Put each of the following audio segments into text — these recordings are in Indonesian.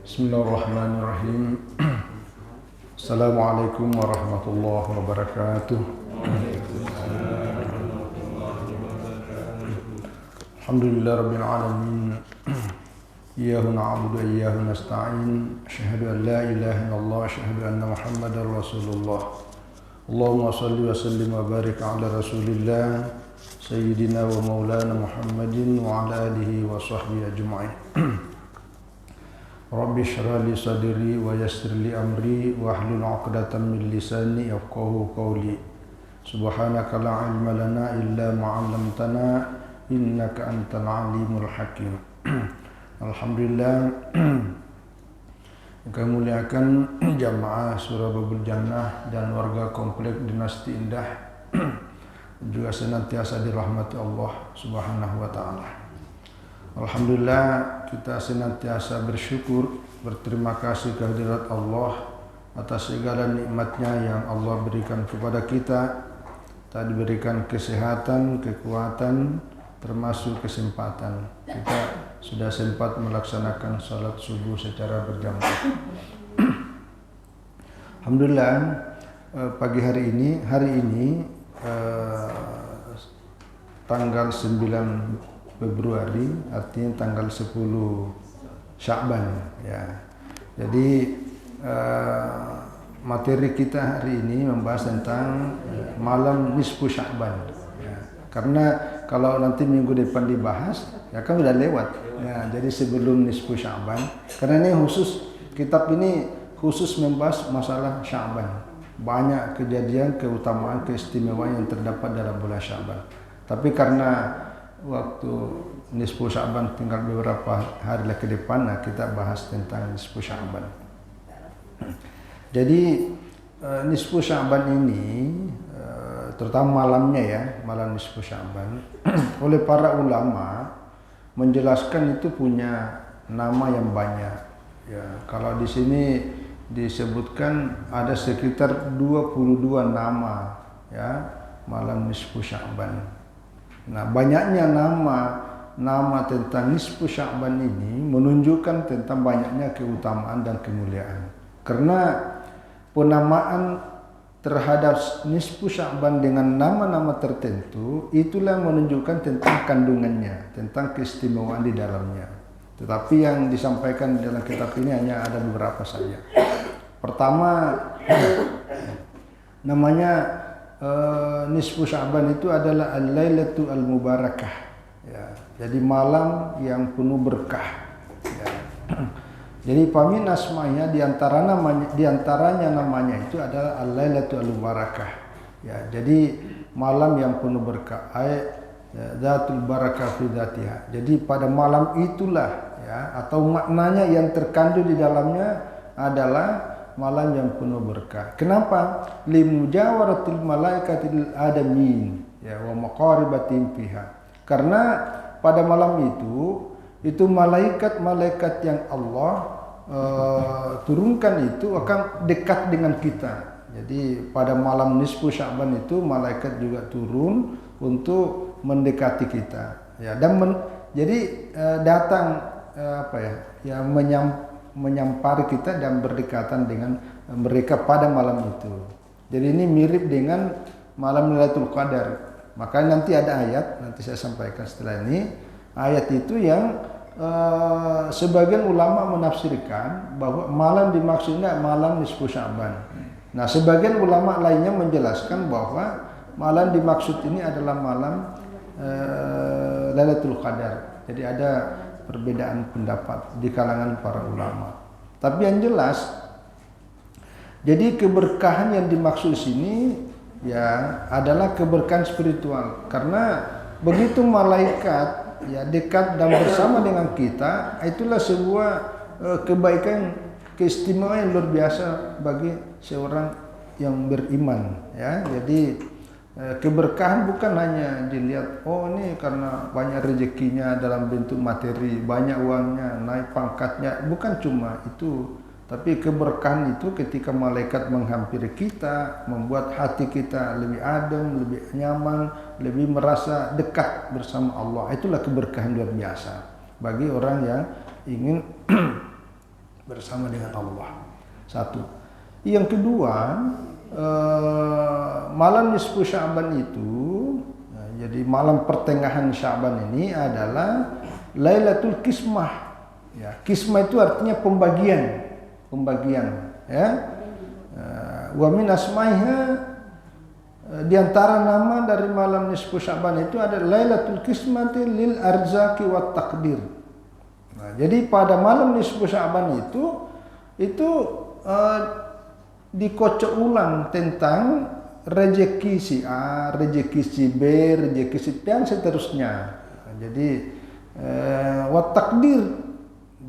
Bismillahirrahmanirrahim. Assalamualaikum warahmatullahi wabarakatuh. Alhamdulillah rabbil alamin. Iyyahu na'budu wa iyyahu nasta'in. Asyhadu an la ilaha illallah wa asyhadu anna Muhammadar Rasulullah. Allahumma shalli wa sallim wa barik ala Rasulillah Sayyidina wa Maulana Muhammadin wa ala alihi wa sahbihi ajma'in. Rabbi shrah li sadri wa yassir li amri wa hlul 'uqdatam min lisani yafqahu qawli. Subhanaka la ilma lana illa ma 'allamtana innaka antal alimul hakim. Alhamdulillah, kami muliakan jamaah Surah Babul Jannah dan warga komplek Dinasti Indah juga senantiasa dirahmati Allah Subhanahu wa taala. Alhamdulillah, kita senantiasa bersyukur, berterima kasih kehadirat Allah atas segala nikmatnya yang Allah berikan kepada kita. Tadi berikan kesehatan, kekuatan, termasuk kesempatan. Kita sudah sempat melaksanakan salat subuh secara berjamaah. Alhamdulillah, pagi hari ini tanggal 9 Februari, artinya tanggal 10 Sya'ban ya. Jadi materi kita hari ini membahas tentang malam nisfu Sya'ban ya. Karena kalau nanti minggu depan dibahas ya kan udah lewat ya. Jadi sebelum nisfu Sya'ban, karena ini kitab ini khusus membahas masalah Sya'ban. Banyak kejadian, keutamaan, keistimewaan yang terdapat dalam bulan Sya'ban. Tapi karena waktu nisfu Sya'ban tinggal beberapa hari lagi ke depan, nah kita bahas tentang nisfu Sya'ban. Jadi nisfu Sya'ban ini terutama malamnya ya, malam nisfu Sya'ban oleh para ulama menjelaskan itu punya nama yang banyak ya. Kalau di sini disebutkan ada sekitar 22 nama ya malam nisfu Sya'ban. Nah, banyaknya nama tentang nisfu Sya'ban ini menunjukkan tentang banyaknya keutamaan dan kemuliaan. Karena penamaan terhadap nisfu Sya'ban dengan nama-nama tertentu itulah menunjukkan tentang kandungannya, tentang keistimewaan di dalamnya. Tetapi yang disampaikan dalam kitab ini hanya ada beberapa saja. Pertama, namanya nisfu Sya'ban itu adalah al-lailatu al-mubarakah ya. Jadi malam yang penuh berkah ya. Jadi pamin asmanya diantaranya namanya itu adalah al-lailatu al-mubarakah ya. Jadi malam yang penuh berkah, dzatul barakah fi dzatiha. Jadi pada malam itulah ya, atau maknanya yang terkandung di dalamnya adalah malam yang penuh berkah. Kenapa? Limujawaratil malaikatil adamin ya wa maqaribatin fiha. Karena pada malam itu malaikat-malaikat yang Allah turunkan itu akan dekat dengan kita. Jadi pada malam nisfu Sya'ban itu malaikat juga turun untuk mendekati kita ya. Dan jadi datang menyampari kita dan berdekatan dengan mereka pada malam itu. Jadi ini mirip dengan malam Lailatul Qadar. Maka nanti ada ayat, nanti saya sampaikan setelah ini. Ayat itu yang sebagian ulama menafsirkan bahwa malam dimaksudnya malam nisfu Sya'ban. Nah, sebagian ulama lainnya menjelaskan bahwa malam dimaksud ini adalah malam Lailatul Qadar. Jadi ada perbedaan pendapat di kalangan para ulama. Tapi yang jelas, jadi keberkahan yang dimaksud sini ya adalah keberkahan spiritual. Karena begitu malaikat ya dekat dan bersama dengan kita, itulah sebuah kebaikan, keistimewaan yang luar biasa bagi seorang yang beriman ya. Jadi keberkahan bukan hanya dilihat ini karena banyak rezekinya dalam bentuk materi, banyak uangnya, naik pangkatnya, bukan cuma itu. Tapi keberkahan itu ketika malaikat menghampiri kita, membuat hati kita lebih adem, lebih nyaman, lebih merasa dekat bersama Allah. Itulah keberkahan luar biasa bagi orang yang ingin bersama dengan Allah. Satu. Yang kedua, malam nisfu Sya'ban itu, jadi malam pertengahan Sya'ban ini adalah Lailatul Qismah. Ya, Qismah itu artinya pembagian, ya. Wa min asmaiha, di antara nama dari malam nisfu Sya'ban itu ada Lailatul Qismati lil arzaki wat takdir. Nah, jadi pada malam nisfu Sya'ban itu dikocok ulang tentang rezeki si A, rezeki si B, rezeki si dan seterusnya. Nah, jadi wat takdir.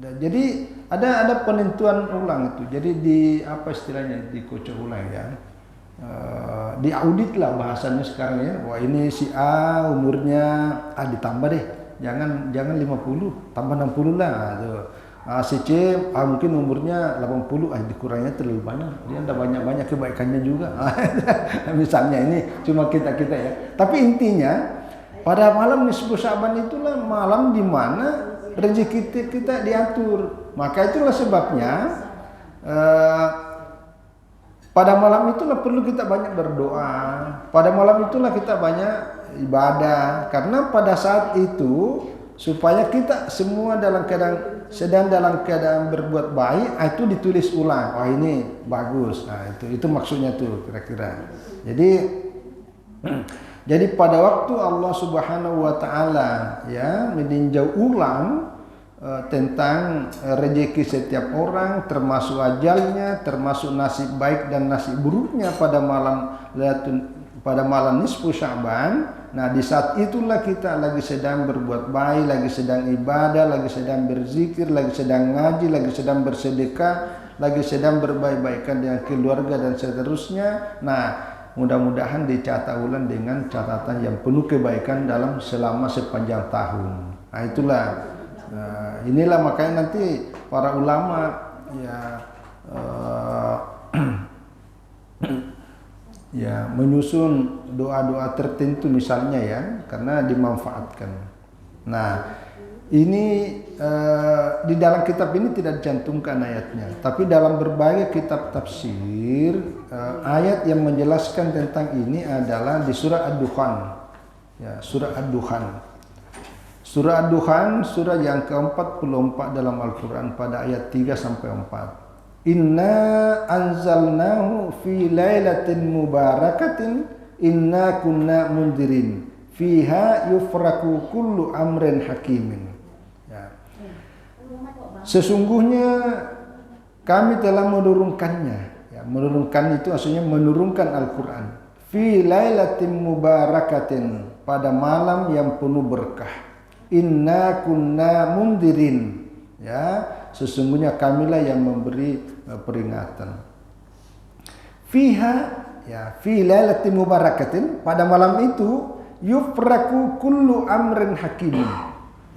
Jadi ada penentuan ulang itu. Jadi di apa istilahnya, dikocok ulang ya. Diaudit lah bahasanya sekarang ya. Wah, ini si A umurnya ditambah deh. Jangan 50, tambah 60 lah tuh. Si C mungkin umurnya 80, dikurangnya terlalu banyak. Dia ada banyak kebaikannya juga. Misalnya ini cuma kita ya. Tapi intinya pada malam nisfu Sya'ban itulah malam di mana rezeki kita diatur. Maka itulah sebabnya pada malam itulah perlu kita banyak berdoa. Pada malam itulah kita banyak ibadah. Karena pada saat itu supaya kita semua sedang dalam keadaan berbuat baik, itu ditulis ulang. Oh, ini bagus. Nah, itu maksudnya tuh kira-kira. Jadi pada waktu Allah Subhanahu wa taala ya meninjau ulang tentang rezeki setiap orang, termasuk ajalnya, termasuk nasib baik dan nasib buruknya pada malam nisfu Sya'ban. Nah, di saat itulah kita lagi sedang berbuat baik, lagi sedang ibadah, lagi sedang berzikir, lagi sedang ngaji, lagi sedang bersedekah, lagi sedang berbaik-baikan dengan keluarga dan seterusnya. Nah, mudah-mudahan dicatat ulang dengan catatan yang penuh kebaikan selama sepanjang tahun. Nah, itulah. Inilah makanya nanti para ulama ya menyusun doa-doa tertentu misalnya ya, karena dimanfaatkan. Nah, ini di dalam kitab ini tidak dicantumkan ayatnya, tapi dalam berbagai kitab tafsir ayat yang menjelaskan tentang ini adalah di surah Ad-Dukhan. Ya, surah Ad-Dukhan. Surah Ad-Dukhan, surah yang ke-44 dalam Al-Quran pada ayat 3 sampai 4. Inna anzalnahu fi lailatin mubarakatin inna kunna mundirin fiha yufraku kullu amrin hakimin. Ya. Sesungguhnya kami telah menurunkannya. Ya, menurunkan itu maksudnya menurunkan Al-Quran. Fi lailatin mubarakatin, pada malam yang penuh berkah. Inna kunna mundirin, ya, sesungguhnya kamilah yang memberi peringatan. Fiha, ya, fi lailatin mubarakatin, pada malam itu yufraku kullu amrin hakimin,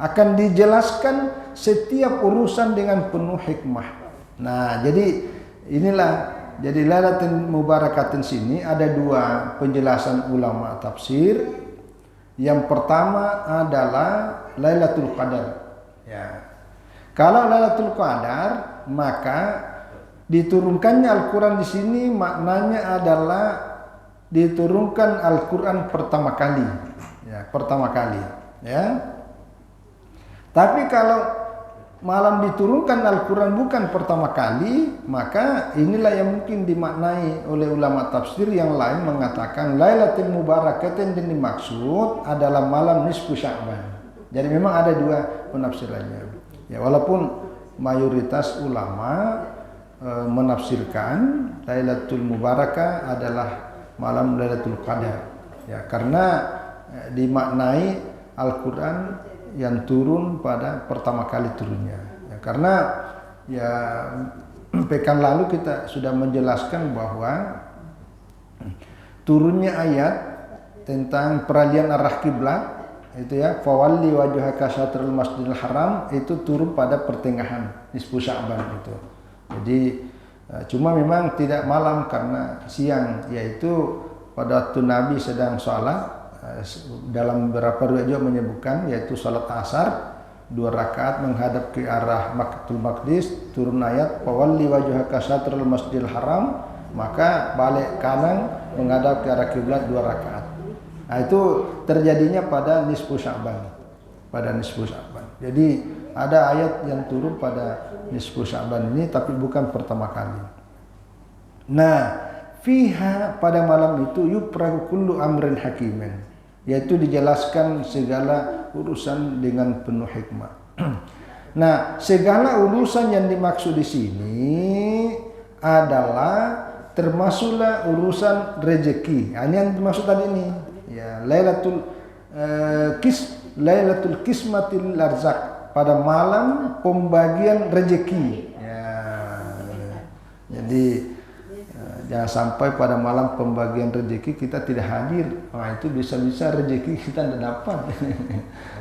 akan dijelaskan setiap urusan dengan penuh hikmah. Nah, jadi inilah, jadi lailatin mubarakatin sini ada dua penjelasan ulama tafsir. Yang pertama adalah Lailatul Qadar. Ya. Kalau Lailatul Qadar, maka diturunkannya Al-Quran di sini maknanya adalah diturunkan Al-Quran pertama kali. Ya, pertama kali. Ya. Tapi kalau malam diturunkan Al-Quran bukan pertama kali, maka inilah yang mungkin dimaknai oleh ulama tafsir yang lain mengatakan Lailatul Mubarakatin, yang dimaksud adalah malam nisfu Sya'ban. Jadi memang ada dua penafsirannya. Ya, walaupun mayoritas ulama menafsirkan Lailatul Mubarakah adalah malam Lailatul Qadar. Ya, karena dimaknai Al-Quran yang turun pada pertama kali turunnya. Ya, karena ya pekan lalu kita sudah menjelaskan bahwa turunnya ayat tentang peralihan arah kiblat itu ya, fawalli wajhaka syatrul masjidil haram, itu turun pada pertengahan nisfu Sya'ban itu. Jadi cuma memang tidak malam karena siang, yaitu pada waktu Nabi sedang sholat. Dalam beberapa riwayat juga menyebutkan yaitu salat asar, 2 rakaat menghadap ke arah Baitul Maqdis, turun ayat fawalli wajhaka syatrul Masjidil Haram, maka balik kanan menghadap ke arah kiblat 2 rakaat. Nah, itu terjadinya pada nisfu Sya'ban. Pada nisfu Sya'ban. Jadi ada ayat yang turun pada nisfu Sya'ban ini tapi bukan pertama kali. Nah, fiha pada malam itu yuprahu kullu amrin hakimin, yaitu dijelaskan segala urusan dengan penuh hikmah. Nah, segala urusan yang dimaksud di sini adalah termasuklah urusan rezeki. Ini yang dimaksud tadi ini. Ya, Lailatul Qismatil Arzaq, pada malam pembagian rezeki. Ya. Jadi jangan sampai pada malam pembagian rezeki kita tidak hadir. Nah, itu bisa-bisa rezeki kita tidak dapat.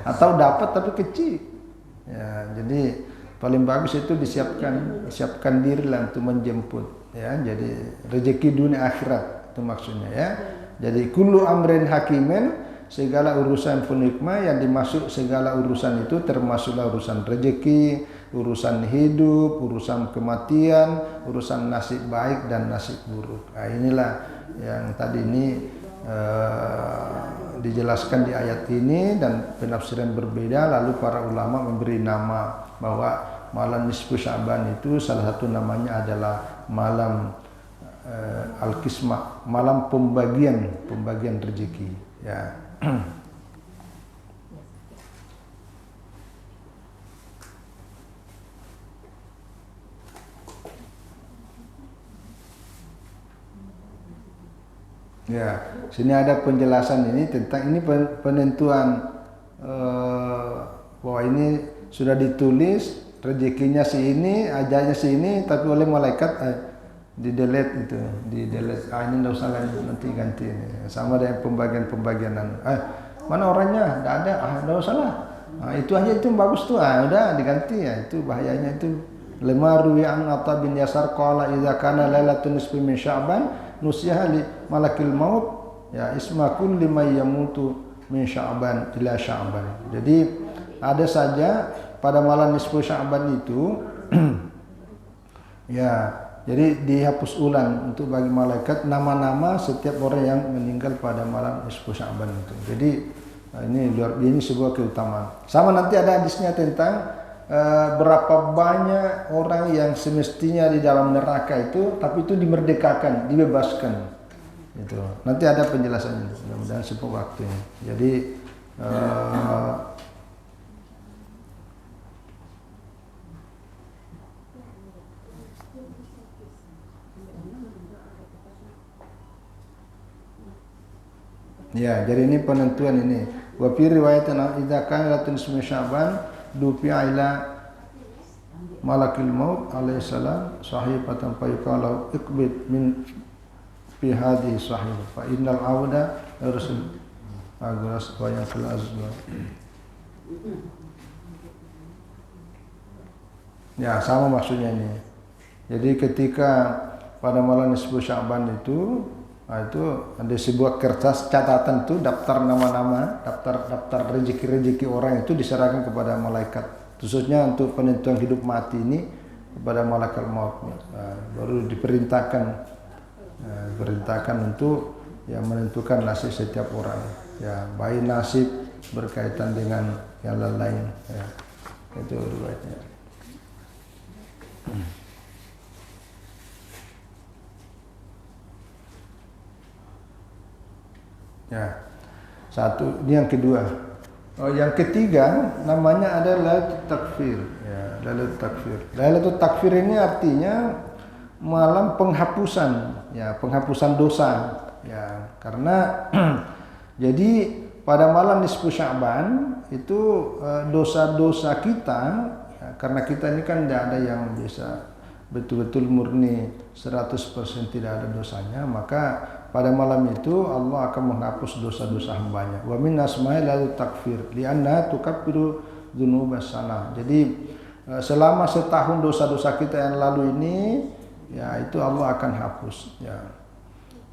Atau dapat tapi kecil. Ya, jadi paling bagus itu disiapkan diri lah untuk menjemput. Ya, jadi rezeki dunia akhirat itu maksudnya ya. Jadi kullu amrin hakimin, segala urusan penikmat, yang dimaksud segala urusan itu termasuklah urusan rezeki, urusan hidup, urusan kematian, urusan nasib baik dan nasib buruk. Nah, inilah yang tadi ini dijelaskan di ayat ini, dan penafsiran berbeda. Lalu para ulama memberi nama bahwa malam nisfu Sya'ban itu salah satu namanya adalah malam Al-Qismah, malam pembagian rezeki. Ya. Ya, sini ada penjelasan ini tentang ini penentuan bahwa ini sudah ditulis rezekinya si ini, ajalnya si ini, tapi oleh malaikat di delete itu, di delete. Ini enggak usah lagi, nanti ganti ini. Sama dengan pembagian-pembagianan. Mana orangnya? Enggak ada. Enggak usah lah. Itu aja, itu bagus tuh. Udah diganti ya. Itu bahayanya itu. Lima ruwi an Atta bin Yasar qala idza kana lailatul nisfi min Sya'ban nusiha li malakil maut ya isma kulli may yamutu min Sya'ban ila Sya'ban. Jadi ada saja pada malam nisfu Sya'ban itu ya, jadi dihapus ulang untuk bagi malaikat nama-nama setiap orang yang meninggal pada malam nisfu Sya'ban itu. Jadi ini sebuah keutamaan. Sama nanti ada hadisnya tentang berapa banyak orang yang semestinya di dalam neraka itu, tapi itu dimerdekakan, dibebaskan. Itu nanti ada penjelasannya. Mudah-mudahan cukup waktunya. Jadi ya, jadi ini penentuan ini. Wa fi riwayatan idza kana latun ismi Sya'ban dufi'a ila malakil maut alaihi salam sahifatan fa yuqalu iqbid min fi hadhihi sahifah fa innal auda rasul agras wa yaqul azma. Ya, sama maksudnya ini. Jadi ketika pada malam nisfu Sya'ban itu ada sebuah kertas catatan itu, daftar nama-nama, daftar rezeki-rezeki orang itu diserahkan kepada malaikat, khususnya untuk penentuan hidup mati ini kepada malaikat maut. Baru diperintahkan untuk ya menentukan nasib setiap orang. Ya, baik nasib berkaitan dengan yang lain. Ya, itu riwayatnya. Ya, satu, ini yang kedua. Yang ketiga namanya adalah Lailatul Takfir. Ya, Lailatul Takfir. Lailatul Takfir ini artinya malam penghapusan, ya, penghapusan dosa. Ya, karena jadi pada malam nisfu Sya'ban itu dosa-dosa kita, ya, karena kita ini kan tidak ada yang bisa betul-betul murni 100% tidak ada dosanya, maka pada malam itu Allah akan menghapus dosa-dosa hambanya. Wa min asma'i Lailatul Takfir li'anna tukaffiru dzunubas sana. Jadi selama setahun dosa-dosa kita yang lalu ini, ya, itu Allah akan hapus, ya.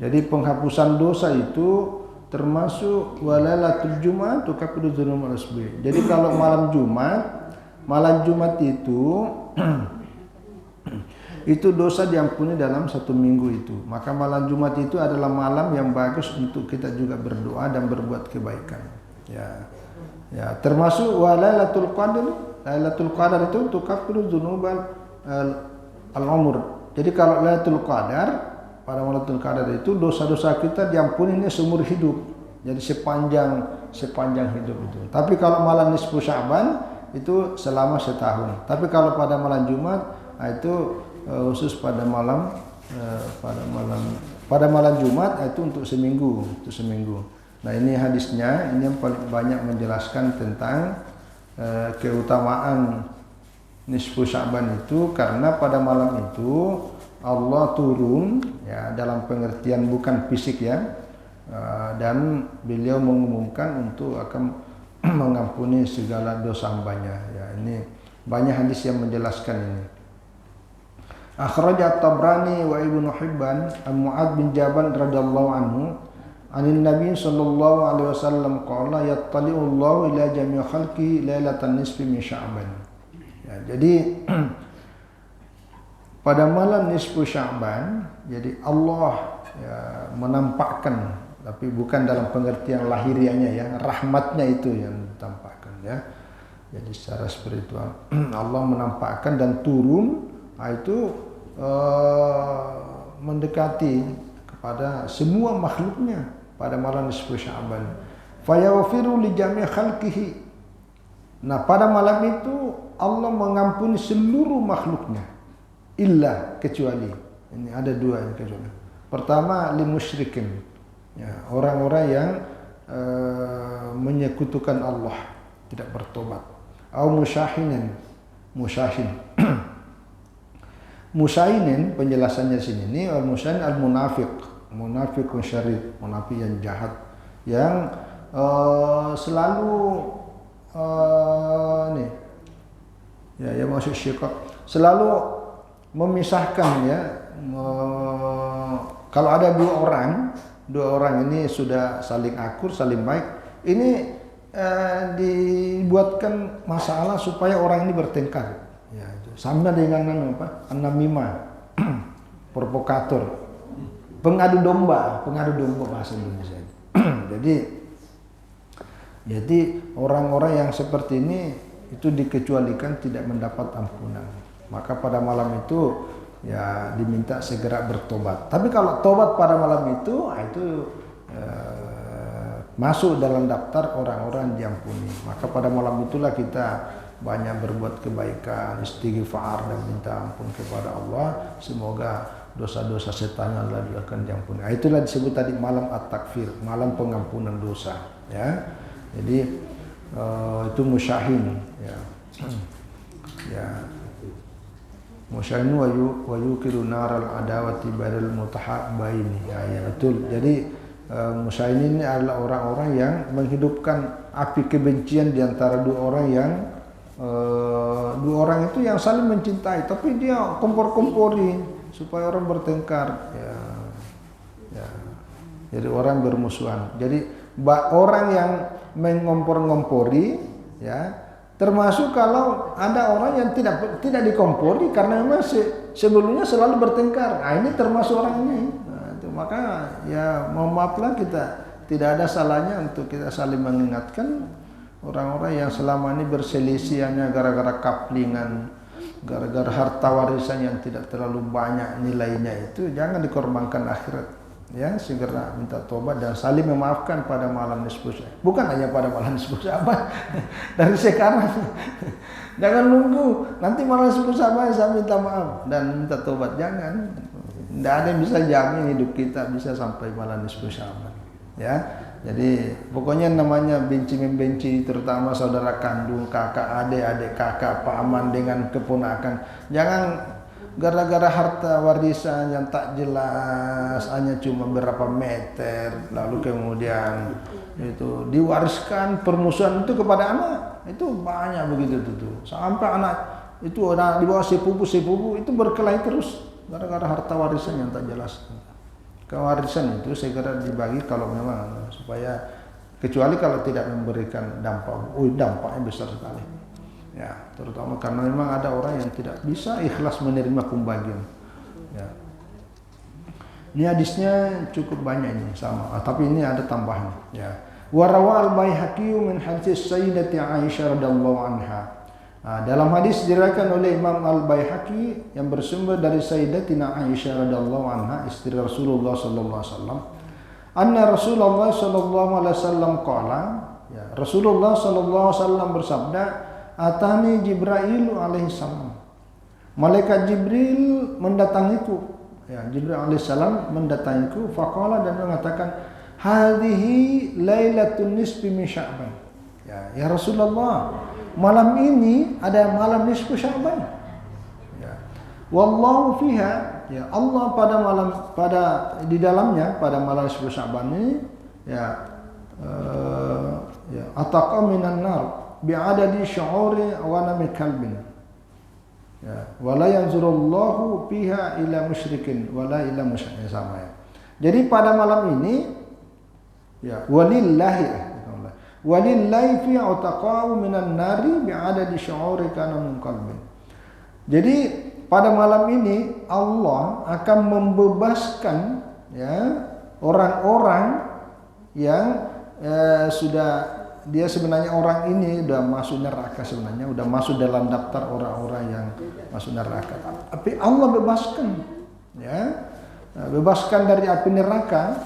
Jadi penghapusan dosa itu termasuk wa lailatul Jumat tukaffiru dzunubal asbi. Jadi kalau malam Jumat malam Jumat itu itu dosa diampuni dalam 1 minggu itu. Maka malam Jumat itu adalah malam yang bagus untuk kita juga berdoa dan berbuat kebaikan. Ya, ya termasuk wa Lailatul Qadar. Lailatul Qadar itu tukaffiru dzunubal al-umur. Jadi kalau Lailatul Qadar, pada Lailatul Qadar itu dosa-dosa kita diampuni seumur hidup. Jadi sepanjang hidup itu. Tapi kalau malam nisfu Sya'ban itu selama setahun. Tapi kalau pada malam Jumat itu khusus pada malam Jumat itu untuk seminggu, Nah ini hadisnya, ini yang paling banyak menjelaskan tentang keutamaan nisfu Sya'ban itu, karena pada malam itu Allah turun ya, dalam pengertian bukan fisik ya, dan beliau mengumumkan untuk akan mengampuni segala dosa hambanya ya. Ini banyak hadis yang menjelaskan ini. Akhraj At-Tabrani wa Ibnu Hibban an Mu'adz bin Jabal radhiyallahu anhu anin Nabi sallallahu alaihi wasallam qala yattali'u Allahu ila jami' khalqi lailatan nisfi min Sya'ban. Ya, jadi pada malam nisfu Sya'ban, jadi Allah ya, menampakkan, tapi bukan dalam pengertian lahiriahnya ya, rahmatnya itu yang ditampakkan ya. Jadi secara spiritual Allah menampakkan dan turun, itu mendekati kepada semua makhluknya pada malam nisfu Sya'ban. Fayaghfiru li jami' khalqihi. Nah, pada malam itu Allah mengampuni seluruh makhluknya, illa kecuali. Ini ada 2 yang kecuali. Pertama, li musyrikin. Ya, orang-orang yang menyekutukan Allah, tidak bertobat. Au musyahinin. Musyahinin penjelasannya sini ini al-musyahin al-munafiq, munafiqun syarif, munafik yang jahat, yang selalu nih ya, yang masuk syiqaq, selalu memisahkan ya. Kalau ada 2 orang ini sudah saling akur, saling baik, ini dibuatkan masalah supaya orang ini bertengkar. Ya, itu sama dengan apa? An-namimah, provokator, pengadu domba bahasa Indonesia. Jadi orang-orang yang seperti ini itu dikecualikan, tidak mendapat ampunan. Maka pada malam itu ya diminta segera bertobat. Tapi kalau tobat pada malam itu masuk dalam daftar orang-orang diampuni. Maka pada malam itulah kita banyak berbuat kebaikan, istighfar dan minta ampun kepada Allah. Semoga dosa-dosa setan lalu akan diampuni. Itulah disebut tadi malam at-takfir, malam pengampunan dosa. Ya, jadi itu musyahin. Ya, ya. Musyahin wa yukiru naral adawati bainal mutahabbaini. Ya, betul. Jadi musyahin ini adalah orang-orang yang menghidupkan api kebencian di antara 2 orang yang 2 orang itu yang saling mencintai, tapi dia kompor-kompori supaya orang bertengkar. Ya, ya. Jadi orang bermusuhan. Jadi orang yang mengompor-ngompori, ya, termasuk kalau ada orang yang tidak dikompori karena memang sebelumnya selalu bertengkar. Nah, ini termasuk orang ini. Nah, itu maka ya mohon maaflah, kita tidak ada salahnya untuk kita saling mengingatkan. Orang-orang yang selama ini berselisih hanya gara-gara kaplingan, gara-gara harta warisan yang tidak terlalu banyak nilainya, itu jangan dikorbankan akhirat. Ya, segera minta tobat dan saling memaafkan pada malam nisfu Sya'ban. Bukan hanya pada malam nisfu Sya'ban, dari sekarang. Jangan nunggu nanti malam nisfu Sya'ban saya minta maaf dan minta tobat, jangan. Tidak ada yang bisa jamin hidup kita bisa sampai malam nisfu Sya'ban. Ya. Jadi pokoknya namanya benci-membenci, terutama saudara kandung, kakak, adik kakak, paman dengan keponakan. Jangan gara-gara harta warisan yang tak jelas, hanya cuma berapa meter, lalu kemudian itu diwariskan permusuhan itu kepada anak. Itu banyak begitu tuh. Sampai anak itu di bawah sepupu itu berkelahi terus gara-gara harta warisan yang tak jelas. Kewarisan itu segera dibagi kalau memang, supaya kecuali kalau tidak memberikan dampak. Dampaknya besar sekali. Ya, terutama karena memang ada orang yang tidak bisa ikhlas menerima pembagian. Ya. Ini hadisnya cukup banyak ini sama, tapi ini ada tambahan. Ya. Wa rawa al-Baihaqi min hadis Sayyidati Aisyah radhiyallahu anha. Dalam hadis diriwayatkan oleh Imam Al-Baihaqi yang bersumber dari Sayyidatina Aisyah radhiyallahu anha, istri Rasulullah sallallahu alaihi wasallam. Anna Rasulullah sallallahu alaihi wasallam qala, ya, Rasulullah sallallahu alaihi wasallam bersabda, "Atani Jibril alaihi salam." Malaikat Jibril mendatangiku. Ya, Jibril alaihissalam mendatangiku, faqala, dan mengatakan, hadhihi lailatun nisfi min Sya'ban. Ya Rasulullah, malam ini ada malam nisfu Sya'ban. Ya. Wallahu fiha, ya Allah di dalamnya pada malam nisfu Sya'ban ini, ya ataqa minan nar bi'adadi syu'uri wa nami kalbin. Ya, wala yanzurullahu fiha ila musyrikin wala ila musyrikin, sama ya. Jadi pada malam ini, ya, walillahi fi utaqa'u minan nari bi'adadi syu'uri kana min qalbin. Jadi pada malam ini Allah akan membebaskan, ya, orang-orang yang dia sebenarnya orang ini udah masuk neraka, sebenarnya udah masuk dalam daftar orang-orang yang masuk neraka. Tapi Allah bebaskan, ya, bebaskan dari api neraka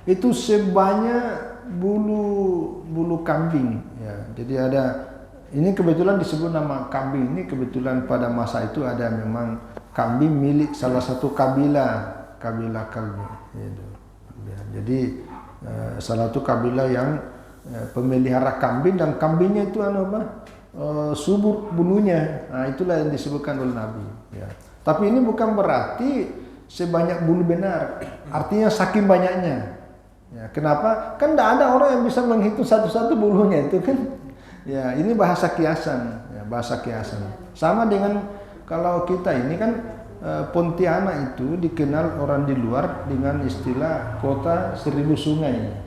itu sebanyak bulu kambing. Ya, jadi ada, ini kebetulan disebut nama kambing ini, kebetulan pada masa itu ada memang kambing milik salah satu kabilah kalbi. Gitu. Ya, jadi salah satu kabilah yang pemelihara kambing, dan kambingnya itu subur bulunya. Nah, itulah yang disebutkan oleh Nabi. Ya. Tapi ini bukan berarti sebanyak bulu benar. Artinya saking banyaknya. Ya, kenapa? Kan tidak ada orang yang bisa menghitung satu-satu bulunya itu kan. Ya, ini bahasa kiasan. Ya, bahasa kiasan. Sama dengan kalau kita ini kan Pontianak itu dikenal orang di luar dengan istilah kota 1000 sungai.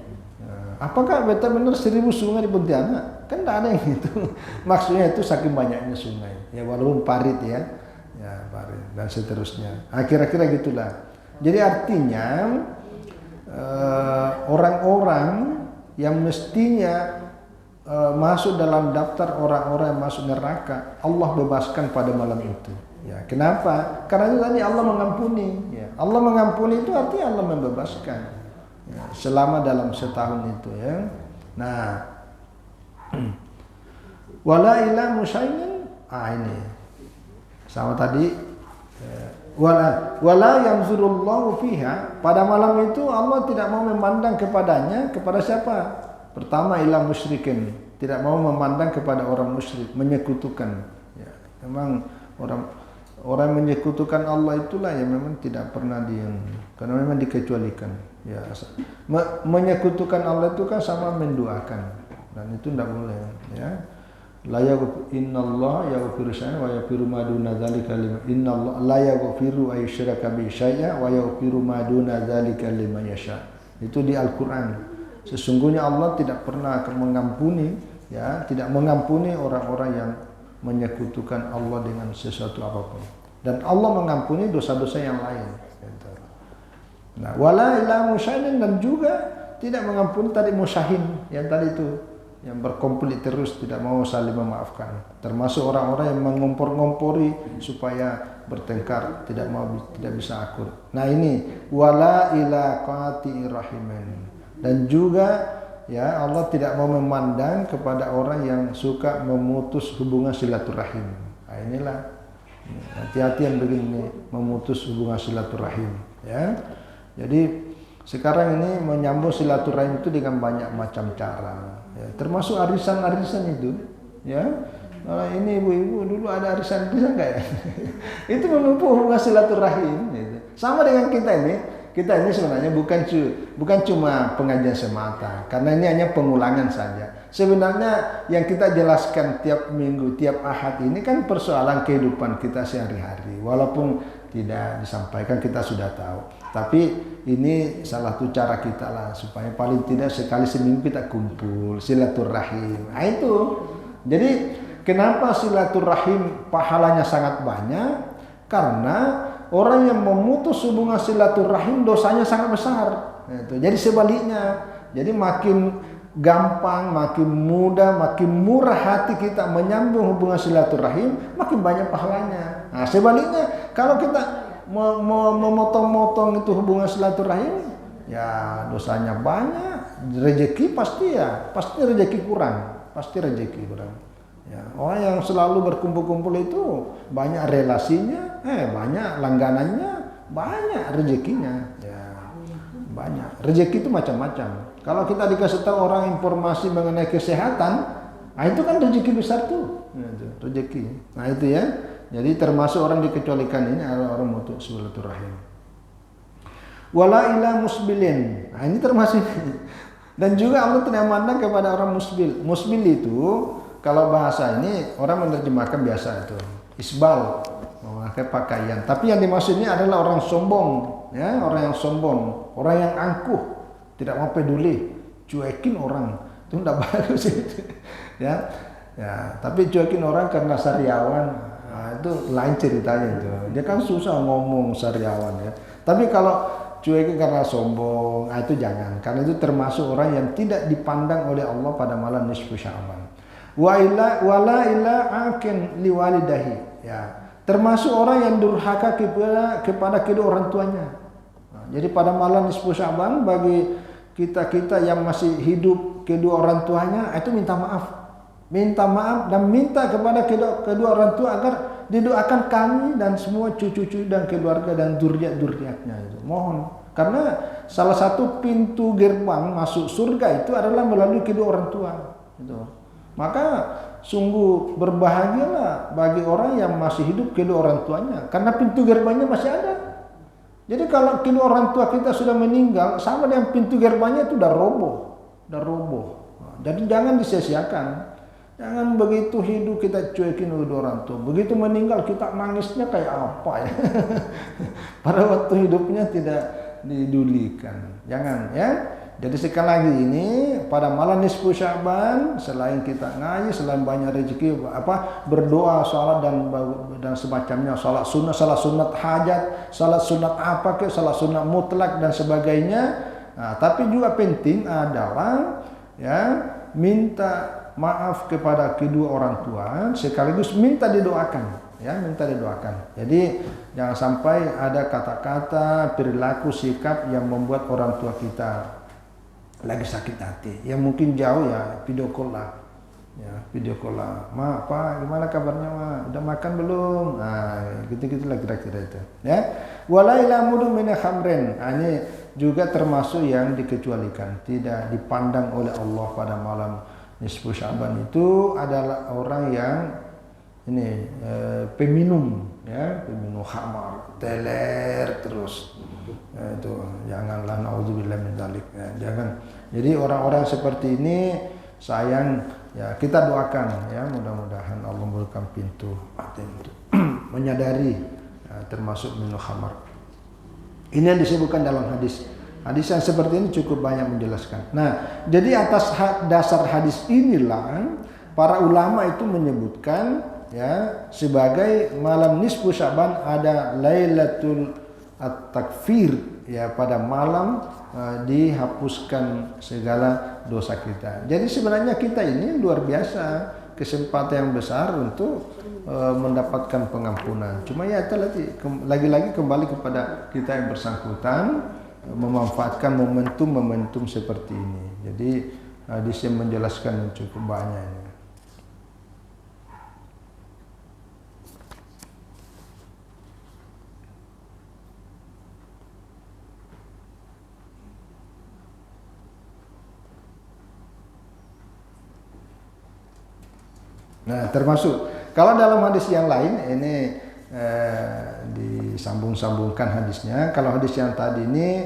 Apakah benar-benar 1000 sungai di Pontianak? Kan tidak ada yang itu. Maksudnya itu saking banyaknya sungai. Ya, walaupun parit ya, parit dan seterusnya. Kira-kira gitulah. Jadi artinya orang-orang yang mestinya masuk dalam daftar orang-orang yang masuk neraka, Allah bebaskan pada malam itu. Ya, kenapa? Karena itu tadi Allah mengampuni. Ya, Allah mengampuni itu artinya Allah membebaskan. Ya, selama dalam setahun itu, ya. Nah, wala ila musayyin, ini sama tadi, wala yanzurullahu fiha, pada malam itu Allah tidak mau memandang kepadanya, kepada siapa? Pertama, ila musyrikin, tidak mau memandang kepada orang musyrik, menyekutukan. Ya, memang orang menyekutukan Allah itulah yang memang tidak pernah karena memang dikecualikan. Ya, menyekutukan Allah itu kan sama menduakan, dan itu tidak boleh. Ya, la innallaha yaghfiru syai'an wa yaghfiru ma duna dzalika liman, innallaha la yaghfiru ay yushraka bi syai'a wa yaghfiru ma duna dzalika liman yasha. Itu di Al-Qur'an. Sesungguhnya Allah tidak pernah akan mengampuni, ya, tidak mengampuni orang-orang yang menyekutukan Allah dengan sesuatu apapun, dan Allah mengampuni dosa-dosa yang lain. Nah, wala ila musyahin, dan juga tidak mengampuni tadi musyahin yang tadi itu, yang berkonflik terus, tidak mau saling memaafkan, termasuk orang-orang yang mengompor-ngompori supaya bertengkar, tidak bisa akur. Nah, ini wala ila qati rahimin, dan juga, ya, Allah tidak mau memandang kepada orang yang suka memutus hubungan silaturahim. Nah, inilah hati-hati yang begini, memutus hubungan silaturahim, ya. Jadi sekarang ini menyambung silaturahim itu dengan banyak macam cara, ya, termasuk arisan-arisan itu, ya. Ini ibu-ibu dulu ada arisan enggak ya? Itu menumpuk hubungan silaturahim. Gitu. Sama dengan kita ini sebenarnya bukan cuma pengajian semata, karena ini hanya pengulangan saja. Sebenarnya yang kita jelaskan tiap minggu, tiap ahad ini kan persoalan kehidupan kita sehari-hari. Walaupun tidak disampaikan, kita sudah tahu. Tapi ini salah satu cara kita lah, supaya paling tidak sekali seminggu kita kumpul silaturahim. Nah, itu. Jadi Kenapa silaturahim pahalanya sangat banyak? Karena orang yang memutus hubungan silaturahim dosanya sangat besar. Jadi sebaliknya, jadi makin gampang, makin mudah, makin murah hati kita menyambung hubungan silaturahim, makin banyak pahalanya. Nah, sebaliknya kalau kita memotong-motong itu hubungan silaturahim, ya dosanya banyak, rezeki pasti rezeki kurang, Ya, orang yang selalu berkumpul-kumpul itu banyak relasinya, banyak langganannya, banyak rezekinya, ya banyak. Rezeki itu macam-macam. Kalau kita dikasih tahu orang informasi mengenai kesehatan, nah itu kan rezeki besar tuh, rezeki. Nah itu ya. Jadi termasuk orang dikecualikan ini adalah orang mutus silaturahim. Wala ila musbilin. Nah ini termasuk. Dan juga Allah tidak memandang kepada orang musbil. Musbil itu kalau bahasa ini orang menerjemahkan biasa itu isbal, memakai pakaian. Tapi yang dimaksud ini adalah orang sombong, ya, orang yang sombong, orang yang angkuh, tidak mau peduli, cuekin orang. Itu tidak bagus itu. Ya. Ya, tapi cuekin orang karena sariawan, nah, itu lain ceritanya itu. Dia kan susah ngomong sariawan ya. Tapi kalau cuekin karena sombong, nah itu jangan. Karena itu termasuk orang yang tidak dipandang oleh Allah pada malam nisfu Sya'ban. Wala ila akin liwalidahi. Ya, termasuk orang yang durhaka kepada kedua orang tuanya. Nah, jadi pada malam nisfu Sya'ban bagi kita yang masih hidup kedua orang tuanya itu minta maaf dan minta kepada kedua orang tua agar didoakan kami dan semua cucu-cucu dan keluarga dan zuriat-zuriatnya itu. Mohon, karena salah satu pintu gerbang masuk surga itu adalah melalui kedua orang tua. Itu. Maka sungguh berbahagialah bagi orang yang masih hidup kedua orang tuanya, karena pintu gerbangnya masih ada. Jadi kalau kedua orang tua kita sudah meninggal, sama dengan pintu gerbangnya itu udah roboh. Jadi jangan disia-siakan. Jangan begitu hidup kita cuekin kedua orang tua. Begitu meninggal kita nangisnya kayak apa ya. Pada waktu hidupnya tidak didulikan. Jangan ya. Jadi sekali lagi ini pada malam nisfu Sya'ban, selain kita ngaji, selain banyak rezeki berdoa, salat dan semacamnya, salat sunat hajat, salat sunat salat sunat mutlak dan sebagainya. Nah, tapi juga penting adalah ya minta maaf kepada kedua orang tua sekaligus minta didoakan, ya, minta didoakan. Jadi jangan sampai ada kata-kata, perilaku, sikap yang membuat orang tua kita lagi sakit hati. Yang mungkin jauh ya video call lah. Ya, video call lah. Ma, Pak, gimana kabarnya, Ma? Udah makan belum? Nah, gitu-gitu lah kira-kira itu, ya. Wala ila mudum min khamrin. Nah, ini juga termasuk yang dikecualikan, tidak dipandang oleh Allah pada malam nisfu Sya'ban itu adalah orang yang ini peminum, ya, peminum khamar, teler terus. Itu janganlah, naudzubillah min dzalik. Ya, jangan. Jadi orang-orang seperti ini sayang, ya, kita doakan ya, mudah-mudahan Allah membukakan pintu hati untuk menyadari, ya, termasuk minum khamar. Ini yang disebutkan dalam hadis. Hadis yang seperti ini cukup banyak menjelaskan. Nah, jadi atas dasar hadis inilah para ulama itu menyebutkan ya sebagai malam nisfu Sya'ban ada Lailatul At-Takfir, ya, pada malam dihapuskan segala dosa kita. Jadi sebenarnya kita ini luar biasa, kesempatan yang besar untuk mendapatkan pengampunan. Cuma ya lagi-lagi kembali kepada kita yang bersangkutan memanfaatkan momentum seperti ini. Jadi hadis yang menjelaskan cukup banyak ini. Nah, termasuk kalau dalam hadis yang lain ini disambung-sambungkan hadisnya. Kalau hadis yang tadi ini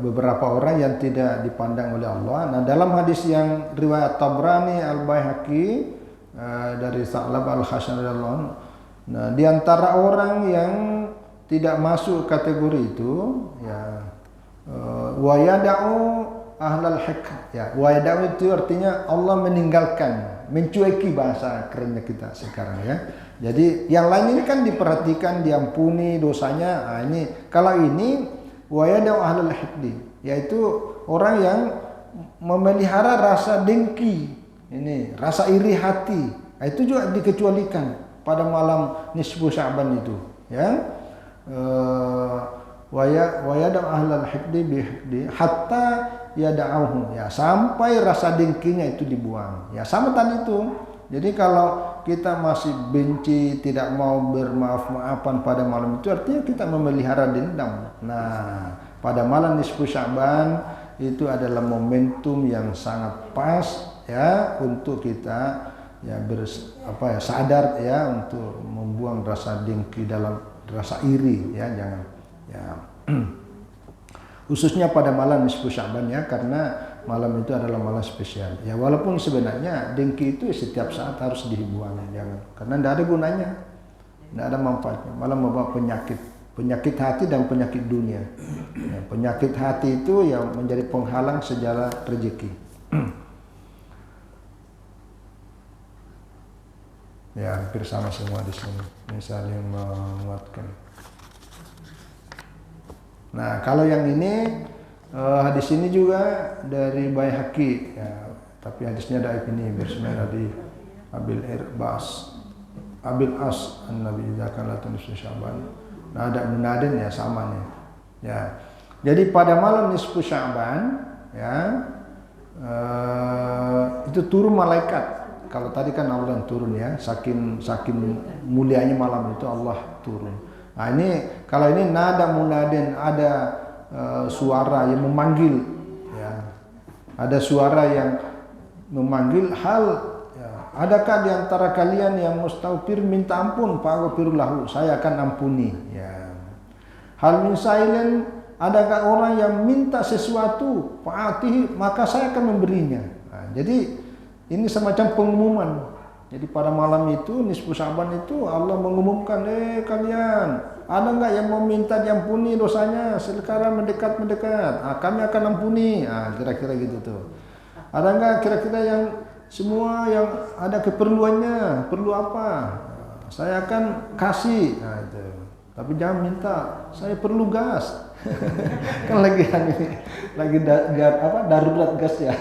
beberapa orang yang tidak dipandang oleh Allah. Nah, dalam hadis yang riwayat Tabrani Al-Baihaqi dari Sa'lab Al-Khashani radhiyallahu anhu, nah, di antara orang yang tidak masuk kategori itu ya wa yada'u ahlal hikmah, ya, wa yada'u itu artinya Allah meninggalkan, mencueki bahasa kerennya kita sekarang ya. Jadi yang lain ini kan diperhatikan, diampuni dosanya. Nah, ini kalau ini wayadau ahlul hikdi, yaitu orang yang memelihara rasa dengki, ini rasa iri hati. Nah, itu juga dikecualikan pada malam nisfu Sya'ban itu, ya. Wayadau ahlul hikdi bihikdi hatta yada'uhu, ya, sampai rasa dengkinya itu dibuang. Ya sama tadi itu. Jadi kalau kita masih benci, tidak mau bermaaf-maafan pada malam itu, artinya kita memelihara dendam. Nah, pada malam nisfu Sya'ban itu adalah momentum yang sangat pas ya untuk kita ya sadar ya untuk membuang rasa dengki, dalam rasa iri ya, jangan ya. Khususnya pada malam nisfu Sya'ban ya, karena malam itu adalah malam spesial. Ya walaupun sebenarnya dengki itu setiap saat harus dibuang, jangan, karena tidak ada gunanya, tidak ada manfaatnya, malah membawa penyakit hati dan penyakit dunia. Ya, penyakit hati itu yang menjadi penghalang sejarah rezeki. Ya hampir sama semua di sini, ini saling menguatkan. Nah kalau yang ini hadis ini juga dari Baihaqi ya, tapi hadisnya dhaif ini bersumber dari Abil As an-Nabi idza kana nisfu Sya'ban. Nah ada munadin ya sama nih. Ya. Jadi pada malam nisfu Sya'ban ya itu turun malaikat. Kalau tadi kan Allah yang turun ya, saking mulianya malam itu Allah turun. Nah ini kalau ini nada munadin, ada suara yang memanggil ya, ada suara yang memanggil, hal ya, adakah di antara kalian yang mustaghfir, minta ampun, faghfir lahu, saya akan ampuni ya. Hal min sailin, adakah orang yang minta sesuatu, fa'atihi, maka saya akan memberinya. Nah, jadi ini semacam pengumuman. Jadi pada malam itu nisfu Sya'ban itu Allah mengumumkan, kalian ada nggak yang mau minta diampuni dosanya? Sekarang mendekat. Kami akan ampuni. Kira-kira gitu tuh. Ada nggak kira-kira yang semua yang ada keperluannya? Perlu apa? Saya akan kasih. Nah, itu. Tapi jangan minta. Saya perlu gas. Kan lagi darurat gas ya.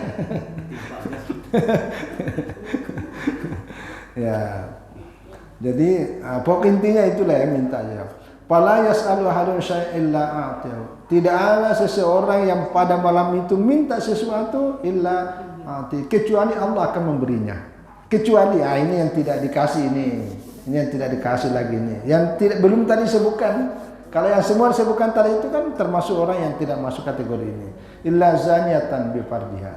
Ya. Jadi pokok intinya itulah yang minta ya. Fala yas'alu ahadun syai'an illa a'tihi. Tidak ada seseorang yang pada malam itu minta sesuatu illa a'tihi, kecuali Allah akan memberinya. Kecuali ini yang tidak dikasih ini yang tidak dikasih lagi ini. Yang tidak belum tadi sebutkan. Kalau yang semua disebutkan tadi itu kan termasuk orang yang tidak masuk kategori ini. Illa zaniatan bi farjiha.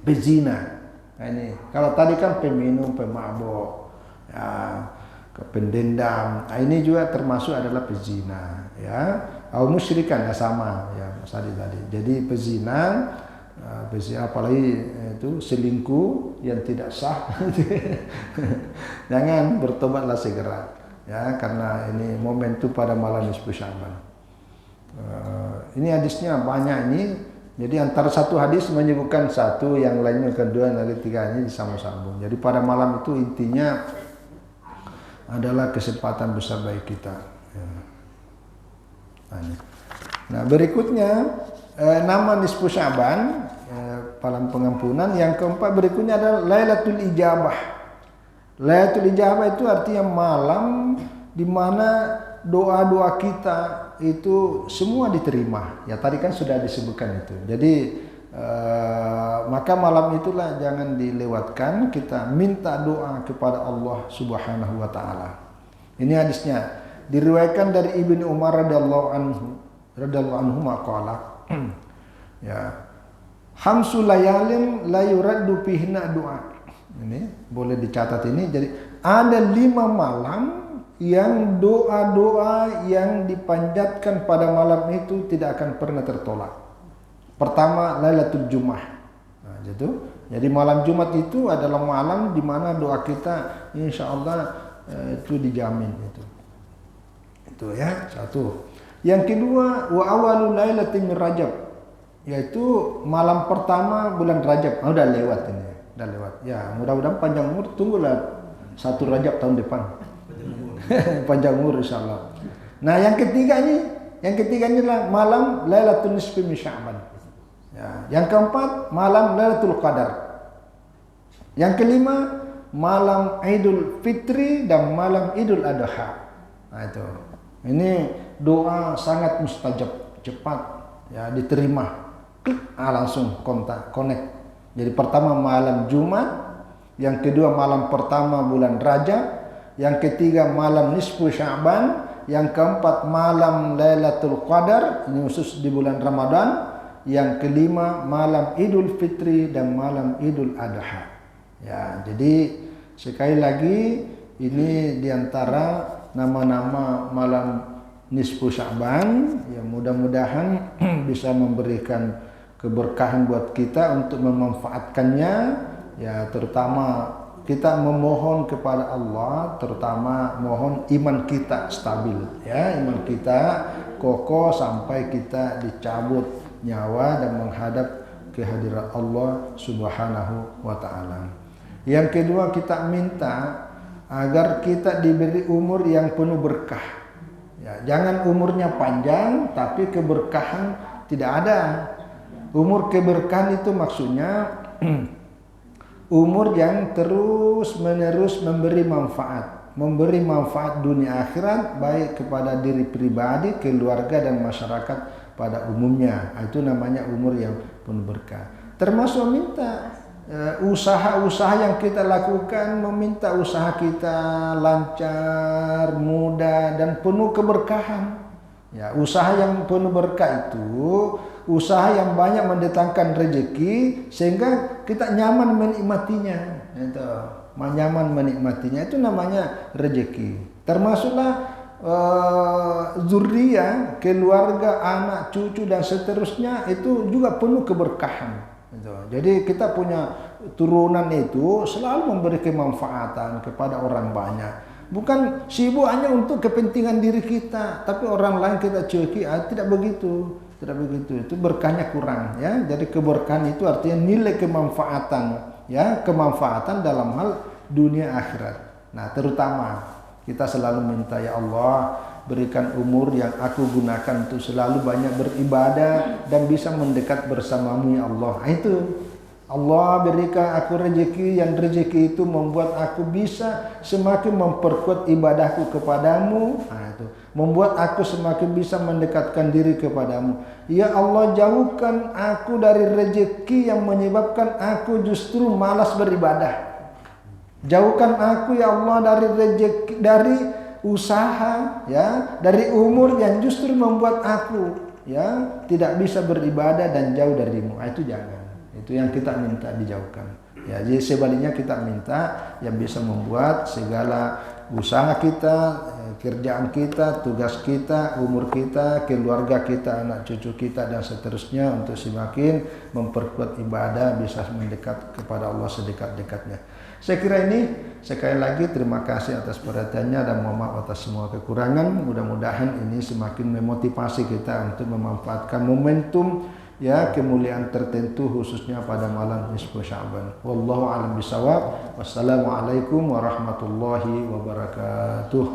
Bezina. Nah, ini kalau tadi kan peminum, pemabuk, ya, pendendam. Nah, ini juga termasuk adalah pezina, ya. Atau musyrikan ya sama, ya tadi. Jadi pezina, apalagi itu selingkuh yang tidak sah. Jangan, bertobatlah segera, ya, karena ini momentum pada malam nisfu Sya'ban. Ini hadisnya banyak ini. Jadi antara satu hadis menyebutkan satu, yang lainnya kedua, yang ketiga, ini disambung-sambung. Jadi pada malam itu intinya adalah kesempatan besar bagi kita. Nah berikutnya nama nisfu Sya'ban, malam pengampunan. Yang keempat berikutnya adalah Lailatul Ijabah. Lailatul Ijabah itu artinya malam di mana doa-doa kita itu semua diterima. Ya tadi kan sudah disebutkan itu. Jadi maka malam itulah jangan dilewatkan, kita minta doa kepada Allah Subhanahu wa taala. Ini hadisnya diriwayatkan dari Ibnu Umar radhiyallahu anhu maqala. Ya. Hamsul layalin la yuraddu fihinna doa. Ini boleh dicatat ini. Jadi ada 5 malam yang doa-doa yang dipanjatkan pada malam itu tidak akan pernah tertolak. Pertama, Lailatul Jumat. Nah, gitu. Jadi malam Jumat itu adalah malam di mana doa kita insya Allah itu dijamin itu. Itu ya, satu. Yang kedua, wa awalul lailatin min Rajab, yaitu malam pertama bulan Rajab. Udah lewat ini. dah lewat. Ya, mudah-mudahan panjang umur, tunggulah 1 Rajab tahun depan. Panjang umur insyaallah. Nah, yang ketiga ini lah malam Lailatul Nisfi min Sya'ban. Ya, yang keempat malam Lailatul Qadar. Yang kelima malam Idul Fitri dan malam Idul Adha. Nah, itu. Ini doa sangat mustajab, cepat ya diterima. Klik, langsung connect. Jadi pertama malam Jumat, yang kedua malam pertama bulan Rajab, yang ketiga malam nisfu Sya'ban, yang keempat malam Lailatul Qadar, ini khusus di bulan Ramadan, yang kelima malam Idul Fitri dan malam Idul Adha. Ya, jadi sekali lagi ini diantara nama-nama malam nisfu Sya'ban yang mudah-mudahan bisa memberikan keberkahan buat kita untuk memanfaatkannya, ya terutama kita memohon kepada Allah, terutama mohon iman kita stabil, ya iman kita kokoh sampai kita dicabut nyawa dan menghadap kehadirat Allah Subhanahu wa taala. Yang kedua, kita minta agar kita diberi umur yang penuh berkah. Ya, jangan umurnya panjang tapi keberkahan tidak ada. Umur keberkahan itu maksudnya umur yang terus-menerus memberi manfaat dunia akhirat baik kepada diri pribadi, keluarga dan masyarakat pada umumnya. Itu namanya umur yang penuh berkah. Termasuk minta usaha-usaha yang kita lakukan, meminta usaha kita lancar, mudah dan penuh keberkahan. Ya, usaha yang penuh berkah itu usaha yang banyak mendatangkan rezeki sehingga kita nyaman menikmatinya. Itu, nyaman menikmatinya itu namanya rezeki. Termasuklah zuriat, keluarga, anak, cucu dan seterusnya itu juga penuh keberkahan. Itu. Jadi kita punya turunan itu selalu memberi kemanfaatan kepada orang banyak. Bukan sibuk hanya untuk kepentingan diri kita, tapi orang lain kita cueki. Tidak begitu, tidak begitu. Itu berkahnya kurang, ya. Jadi keberkahan itu artinya nilai kemanfaatan, ya, kemanfaatan dalam hal dunia akhirat. Nah, terutama kita selalu minta, ya Allah, berikan umur yang aku gunakan untuk selalu banyak beribadah dan bisa mendekat bersamamu, ya Allah. Itu. Allah berikan aku rezeki yang rezeki itu membuat aku bisa semakin memperkuat ibadahku kepadamu. Nah, itu membuat aku semakin bisa mendekatkan diri kepadamu. Ya Allah, jauhkan aku dari rezeki yang menyebabkan aku justru malas beribadah. Jauhkan aku, ya Allah, dari rezeki, dari usaha, ya, dari umur yang justru membuat aku, ya, tidak bisa beribadah dan jauh darimu. Nah, itu jangan. Itu yang kita minta dijauhkan. Ya, jadi sebaliknya kita minta yang bisa membuat segala usaha kita, kerjaan kita, tugas kita, umur kita, keluarga kita, anak cucu kita dan seterusnya untuk semakin memperkuat ibadah, bisa mendekat kepada Allah sedekat-dekatnya. Saya kira ini sekali lagi terima kasih atas perhatiannya dan mohon maaf atas semua kekurangan. Mudah-mudahan ini semakin memotivasi kita untuk memanfaatkan momentum, ya, kemuliaan tertentu khususnya pada malam nisfu Sya'ban. Wallahu a'lam bishawab. Wassalamualaikum warahmatullahi wabarakatuh.